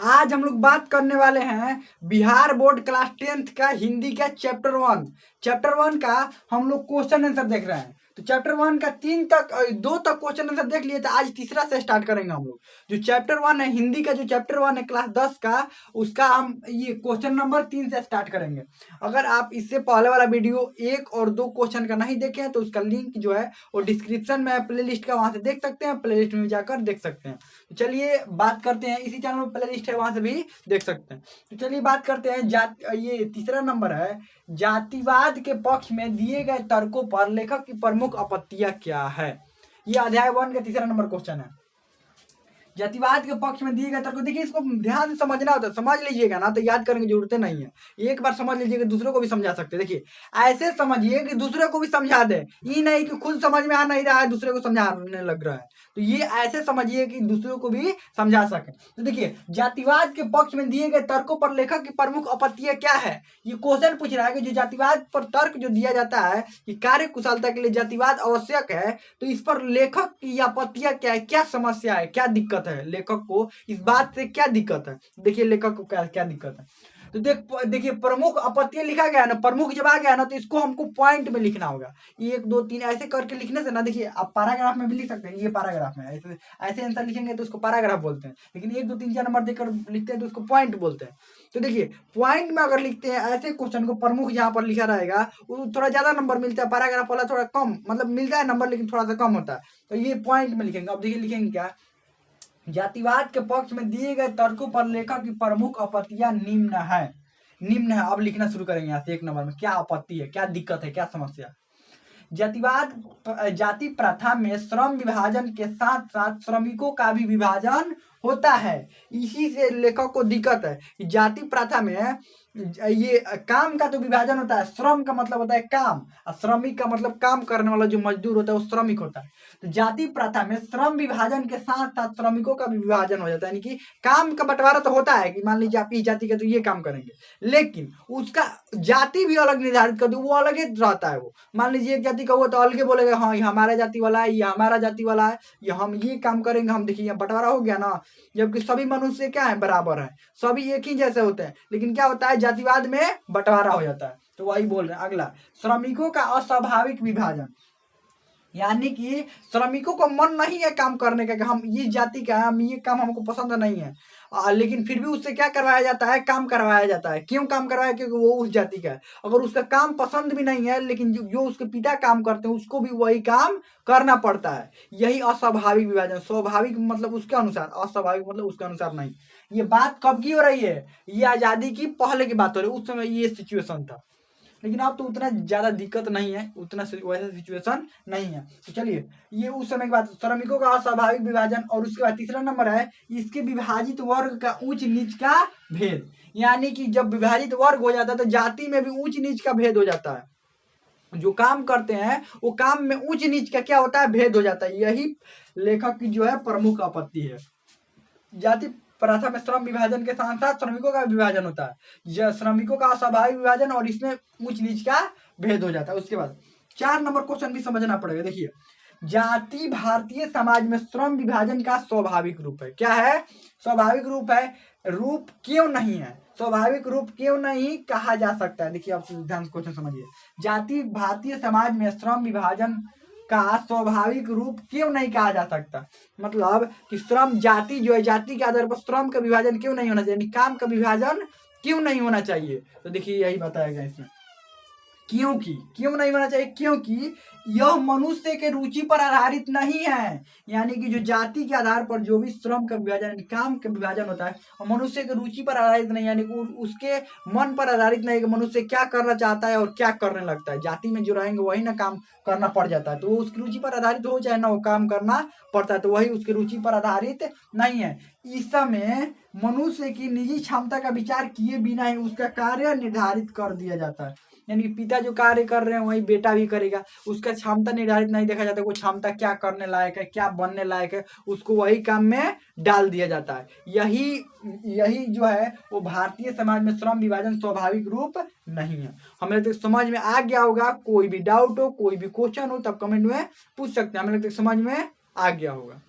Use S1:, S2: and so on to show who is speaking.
S1: आज हम लोग बात करने वाले हैं बिहार बोर्ड क्लास 10th का हिंदी का चैप्टर वन का हम लोग क्वेश्चन आंसर देख रहे हैं। तो चैप्टर वन का 2 तक क्वेश्चन आंसर देख लिए, तो आज तीसरा से स्टार्ट करेंगे हम लोग। जो चैप्टर वन है हिंदी का, जो चैप्टर वन है क्लास 10 का, उसका हम ये क्वेश्चन नंबर 3 से स्टार्ट करेंगे। अगर आप इससे पहले वाला वीडियो 1 और 2 क्वेश्चन का नहीं देखे हैं तो उसका लिंक जो है वो डिस्क्रिप्शन में प्ले लिस्ट का, वहां से देख सकते हैं, प्ले लिस्ट में जाकर देख सकते हैं। तो चलिए बात करते हैं, इसी चैनल में प्ले लिस्ट है, वहां से भी देख सकते हैं। तो चलिए बात करते हैं ये तीसरा नंबर है, जातिवाद के पक्ष में दिए गए तर्कों पर लेखक की प्रमुख आपत्तियां क्या है। ये अध्याय 1 का तीसरा नंबर क्वेश्चन है। जातिवाद के पक्ष में दिए गए तर्क, देखिए इसको ध्यान से समझना होता है, समझ लीजिएगा ना तो याद करने की जरूरत नहीं है। एक बार समझ लीजिएगा, दूसरों को भी समझा सकते हैं। देखिए ऐसे समझिए कि दूसरे को भी समझा दे, ये नहीं कि खुद समझ में आ नहीं रहा है दूसरे को समझाने लग रहा है। तो ये ऐसे समझिए कि दूसरों को भी समझा सके। तो देखिए जातिवाद के पक्ष में दिए गए तर्कों पर लेखक की प्रमुख आपत्तियां क्या है। ये क्वेश्चन पूछ रहा है कि जो जातिवाद पर तर्क जो दिया जाता है कि कार्य कुशलता के लिए जातिवाद आवश्यक है, तो इस पर लेखक की आपत्तियां क्या है, क्या समस्या है, क्या दिक्कत है, लेखक को इस बात से क्या दिक्कत है। देखिए लेखक को क्या क्या दिक्कत है। तो देखिए प्रमुख आपत्तियां लिखा गया है ना, प्रमुख जब आ गया ना तो इसको हमको पॉइंट में लिखना होगा। 1 2 3 ऐसे करके लिखने से ना, देखिए आप पैराग्राफ में भी लिख सकते हैं, ये पैराग्राफ में ऐसे ऐसे आंसर लिखेंगे तो उसको पैराग्राफ बोलते हैं, लेकिन 1 2 3 4 नंबर देकर लिखते हैं तो उसको पॉइंट बोलते हैं। तो देखिए पॉइंट में अगर लिखते हैं ऐसे क्वेश्चन को, प्रमुख जहां पर लिखा रहेगा वो थोड़ा ज्यादा नंबर मिलता है, पैराग्राफ वाला थोड़ा कम, मतलब मिलता है नंबर लेकिन थोड़ा सा कम होता है। तो ये पॉइंट में लिखेंगे। अब देखिए लिखेंगे क्या, जातिवाद के पक्ष में दिए गए तर्कों पर लेखक की प्रमुख आपत्तियां निम्न है। निम्न है, अब लिखना शुरू करेंगे यहाँ से 1 नंबर में, क्या आपत्ति है, क्या दिक्कत है, क्या समस्या। जाति प्रथा में श्रम विभाजन के साथ साथ श्रमिकों का भी विभाजन होता है। इसी से लेखक को दिक्कत है कि जाति प्रथा में ये काम का तो विभाजन होता है, श्रम का मतलब होता है काम, और श्रमिक का मतलब काम करने वाला जो मजदूर होता है वो श्रमिक होता है। तो जाति प्रथा में श्रम विभाजन के साथ साथ श्रमिकों का भी विभाजन हो जाता है, यानी कि काम का बंटवारा तो होता है कि मान लीजिए आप इस जाति के तो ये काम करेंगे, लेकिन उसका जाति भी अलग निर्धारित कर दो, वो अलग ही रहता है। वो मान लीजिए एक जाति का हुआ तो अलग बोलेगा, हाँ ये हमारा जाति वाला है, ये हमारा जाति वाला है, ये हम ये काम करेंगे। हम देखिए बंटवारा हो गया ना, जबकि सभी मनुष्य क्या है, बराबर है, सभी एक ही जैसे होते हैं, लेकिन क्या होता है जातिवाद में बंटवारा हो जाता है। तो वही बोल रहे हैं। अगला, श्रमिकों का अस्वाभाविक विभाजन, यानी कि श्रमिकों को मन नहीं है काम करने का कि हम ये जाति का, हम ये काम हमको पसंद नहीं है, लेकिन फिर भी उससे क्या करवाया जाता है, काम करवाया जाता है। क्यों काम करवाया, क्योंकि वो उस जाति का है। अगर उसका काम पसंद भी नहीं है, लेकिन जो उसके पिता काम करते हैं उसको भी वही काम करना पड़ता है। यही अस्वाभाविक विभाजन। स्वाभाविक मतलब उसके अनुसार, अस्वाभाविक मतलब उसके अनुसार नहीं। ये बात कब की हो रही है, ये आजादी की पहले की बात हो रही है, उस समय ये सिचुएशन था, लेकिन अब तो उतना ज्यादा दिक्कत नहीं है, उतना वैसा सिचुएशन नहीं है। तो चलिए ये उस समय की बात, श्रमिकों का अस्वाभाविक विभाजन। और उसके बाद तीसरा नंबर है, इसके विभाजित वर्ग का ऊंच नीच का भेद, यानी कि जब विभाजित वर्ग हो जाता है तो जाति में भी ऊंच नीच का भेद हो जाता है। जो काम करते हैं वो काम में ऊंच नीच का क्या होता है, भेद हो जाता है। यही लेखक की जो है प्रमुख आपत्ति है। जाति प्रथा में श्रम विभाजन के साथ साथ श्रमिकों का विभाजन होता है, श्रमिकों का अस्वाभाविक विभाजन, और इसमें ऊंच नीच का भेद हो जाता है। उसके बाद 4 नंबर क्वेश्चन भी समझना पड़ेगा। देखिए जाति भारतीय समाज में श्रम विभाजन का स्वाभाविक रूप है। क्या है, स्वाभाविक रूप है। रूप क्यों नहीं है, स्वाभाविक रूप क्यों नहीं कहा जा सकता है। देखिए आप ध्यान से क्वेश्चन समझिए, जाति भारतीय समाज में श्रम विभाजन का स्वाभाविक रूप क्यों नहीं कहा जा सकता, मतलब कि श्रम, जाति जो है, जाति के आधार पर श्रम का विभाजन क्यों नहीं होना चाहिए, काम का विभाजन क्यों नहीं होना चाहिए। तो देखिए यही बताया गया इसमें, क्यों नहीं होना चाहिए, क्योंकि यह मनुष्य के रुचि पर आधारित नहीं है। यानी कि जो जाति के आधार पर जो भी श्रम का विभाजन, काम का विभाजन होता है, और मनुष्य के रुचि पर आधारित नहीं, यानी कि उसके मन पर आधारित नहीं कि मनुष्य क्या करना चाहता है और क्या करने लगता है। जाति में जो रहेंगे वही ना काम करना पड़ जाता है, तो उसकी रुचि पर आधारित हो चाहे ना, वो काम करना पड़ता है, तो वही उसकी रुचि पर आधारित नहीं है। इस समय मनुष्य की निजी क्षमता का विचार किए बिना ही उसका कार्य निर्धारित कर दिया जाता है। यानी कि पिता जो कार्य कर रहे हैं वही बेटा भी करेगा, उसका क्षमता निर्धारित नहीं देखा जाता, वो क्षमता क्या करने लायक है, क्या बनने लायक है, उसको वही काम में डाल दिया जाता है। यही जो है वो भारतीय समाज में श्रम विभाजन स्वाभाविक रूप नहीं है। हमें लगता है समझ में आ गया होगा। कोई भी डाउट हो, कोई भी क्वेश्चन हो, तब कमेंट में पूछ सकते हैं। हमें लगता है समझ में आ गया होगा।